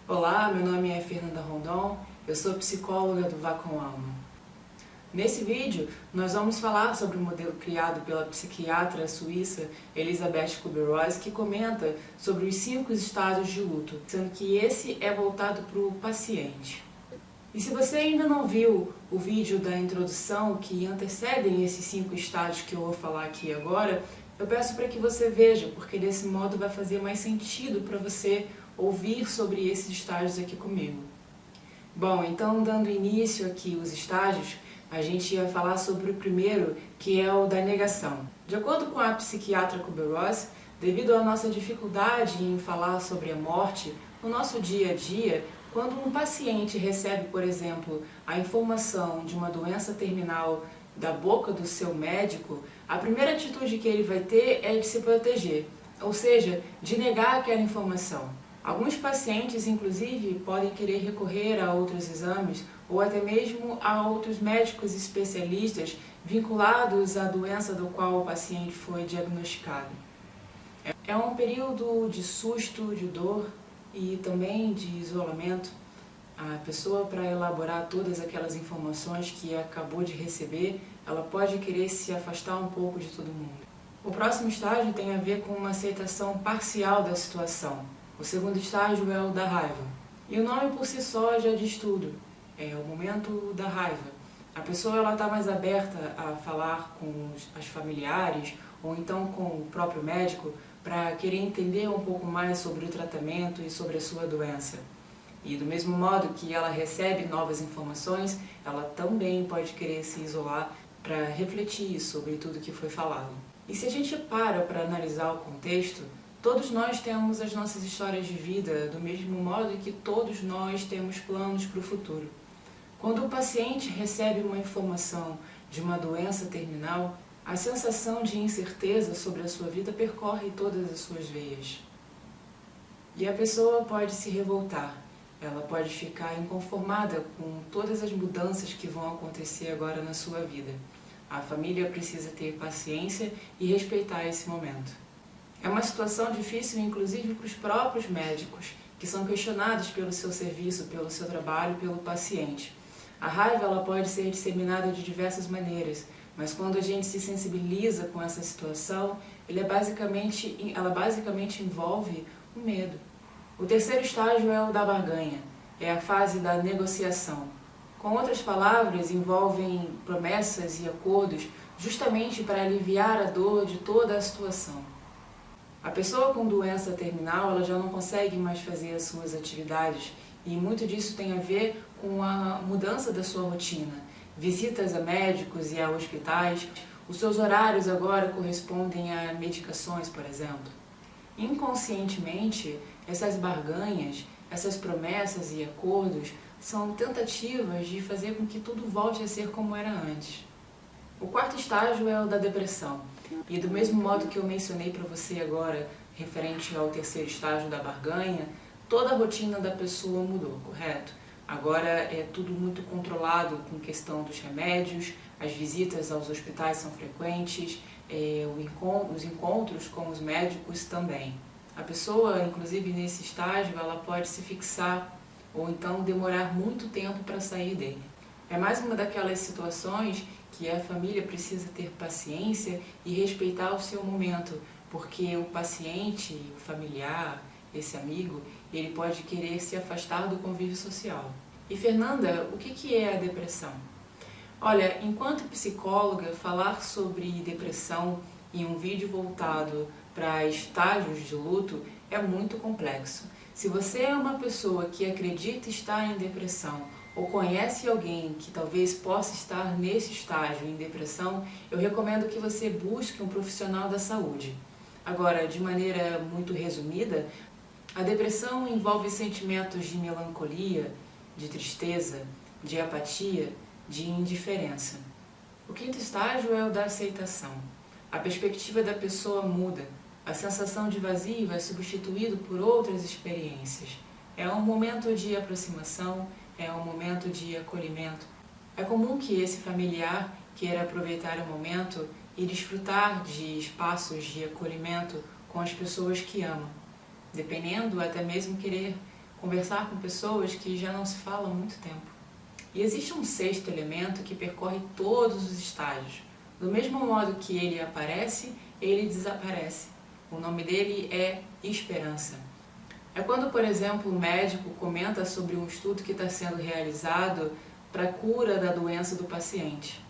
Olá, meu nome é Fernanda Rondon, eu sou psicóloga do Vá com Alma. Nesse vídeo, nós vamos falar sobre o modelo criado pela psiquiatra suíça Elisabeth Kübler-Ross, que comenta sobre os 5 estágios de luto, sendo que esse é voltado para o paciente. E se você ainda não viu o vídeo da introdução que antecedem esses 5 estágios que eu vou falar aqui agora, eu peço para que você veja, porque desse modo vai fazer mais sentido para você ouvir sobre esses estágios aqui comigo. Bom, então dando início aqui os estágios, a gente ia falar sobre o primeiro, que é o da negação. De acordo com a psiquiatra Kübler-Ross, devido à nossa dificuldade em falar sobre a morte no nosso dia a dia, quando um paciente recebe, por exemplo, a informação de uma doença terminal da boca do seu médico, a primeira atitude que ele vai ter é de se proteger, ou seja, de negar aquela informação. Alguns pacientes, inclusive, podem querer recorrer a outros exames ou até mesmo a outros médicos especialistas vinculados à doença do qual o paciente foi diagnosticado. É um período de susto, de dor e também de isolamento. A pessoa, para elaborar todas aquelas informações que acabou de receber, ela pode querer se afastar um pouco de todo mundo. O próximo estágio tem a ver com uma aceitação parcial da situação. O segundo estágio é o da raiva. E o nome por si só já diz tudo. É o momento da raiva. A pessoa está mais aberta a falar com os familiares ou então com o próprio médico para querer entender um pouco mais sobre o tratamento e sobre a sua doença. E do mesmo modo que ela recebe novas informações, ela também pode querer se isolar para refletir sobre tudo que foi falado. E se a gente para analisar o contexto, todos nós temos as nossas histórias de vida, do mesmo modo que todos nós temos planos para o futuro. Quando o paciente recebe uma informação de uma doença terminal, a sensação de incerteza sobre a sua vida percorre todas as suas veias. E a pessoa pode se revoltar, ela pode ficar inconformada com todas as mudanças que vão acontecer agora na sua vida. A família precisa ter paciência e respeitar esse momento. É uma situação difícil, inclusive, para os próprios médicos, que são questionados pelo seu serviço, pelo seu trabalho, pelo paciente. A raiva ela pode ser disseminada de diversas maneiras, mas quando a gente se sensibiliza com essa situação, ela basicamente envolve o medo. O terceiro estágio é o da barganha, é a fase da negociação. Com outras palavras, envolvem promessas e acordos justamente para aliviar a dor de toda a situação. A pessoa com doença terminal ela já não consegue mais fazer as suas atividades e muito disso tem a ver com a mudança da sua rotina. Visitas a médicos e a hospitais, os seus horários agora correspondem a medicações, por exemplo. Inconscientemente, essas barganhas, essas promessas e acordos são tentativas de fazer com que tudo volte a ser como era antes. O quarto estágio é o da depressão. E do mesmo modo que eu mencionei para você agora, referente ao terceiro estágio da barganha, toda a rotina da pessoa mudou, correto? Agora é tudo muito controlado com questão dos remédios, as visitas aos hospitais são frequentes, os encontros com os médicos também. A pessoa, inclusive nesse estágio, ela pode se fixar ou então demorar muito tempo para sair dele. É mais uma daquelas situações que a família precisa ter paciência e respeitar o seu momento, porque o paciente, o familiar, esse amigo, ele pode querer se afastar do convívio social. E Fernanda, o que é a depressão? Olha, enquanto psicóloga, falar sobre depressão em um vídeo voltado para estágios de luto é muito complexo. Se você é uma pessoa que acredita estar em depressão ou conhece alguém que talvez possa estar nesse estágio em depressão, eu recomendo que você busque um profissional da saúde. Agora, de maneira muito resumida, a depressão envolve sentimentos de melancolia, de tristeza, de apatia, de indiferença. O quinto estágio é o da aceitação. A perspectiva da pessoa muda, a sensação de vazio é substituído por outras experiências. É um momento de aproximação, é um momento de acolhimento. É comum que esse familiar queira aproveitar o momento e desfrutar de espaços de acolhimento com as pessoas que ama, dependendo até mesmo querer conversar com pessoas que já não se falam há muito tempo. E existe um sexto elemento que percorre todos os estágios. Do mesmo modo que ele aparece, ele desaparece. O nome dele é esperança. É quando, por exemplo, o médico comenta sobre um estudo que está sendo realizado para a cura da doença do paciente.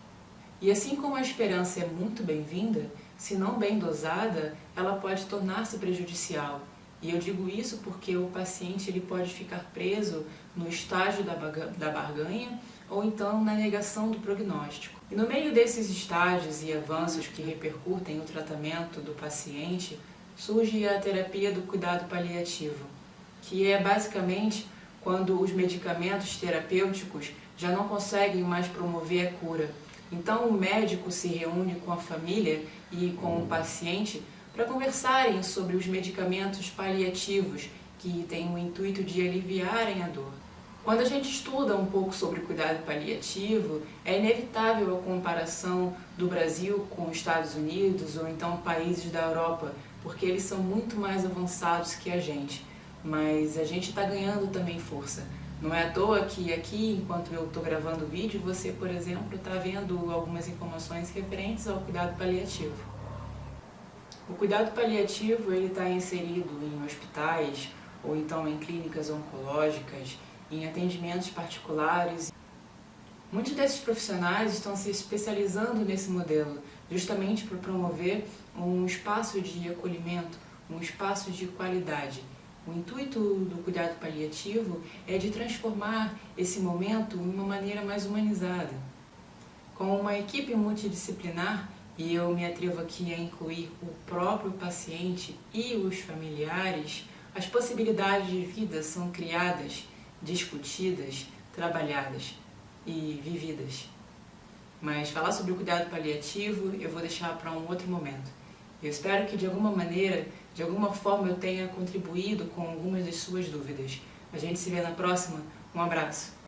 E assim como a esperança é muito bem-vinda, se não bem dosada, ela pode tornar-se prejudicial. E eu digo isso porque o paciente ele pode ficar preso no estágio da barganha ou então na negação do prognóstico. E no meio desses estágios e avanços que repercutem o tratamento do paciente, surge a terapia do cuidado paliativo, que é basicamente quando os medicamentos terapêuticos já não conseguem mais promover a cura. Então o médico se reúne com a família e com o paciente para conversarem sobre os medicamentos paliativos que têm o intuito de aliviarem a dor. Quando a gente estuda um pouco sobre cuidado paliativo, é inevitável a comparação do Brasil com os Estados Unidos ou então países da Europa, porque eles são muito mais avançados que a gente. Mas a gente está ganhando também força. Não é à toa que aqui, enquanto eu estou gravando o vídeo, você, por exemplo, está vendo algumas informações referentes ao cuidado paliativo. O cuidado paliativo ele está inserido em hospitais ou então em clínicas oncológicas, em atendimentos particulares. Muitos desses profissionais estão se especializando nesse modelo, justamente para promover um espaço de acolhimento, um espaço de qualidade. O intuito do cuidado paliativo é de transformar esse momento em uma maneira mais humanizada. Com uma equipe multidisciplinar, e eu me atrevo aqui a incluir o próprio paciente e os familiares, as possibilidades de vida são criadas, discutidas, trabalhadas e vividas. Mas falar sobre o cuidado paliativo eu vou deixar para um outro momento. Eu espero que de alguma maneira, de alguma forma eu tenha contribuído com algumas das suas dúvidas. A gente se vê na próxima. Um abraço!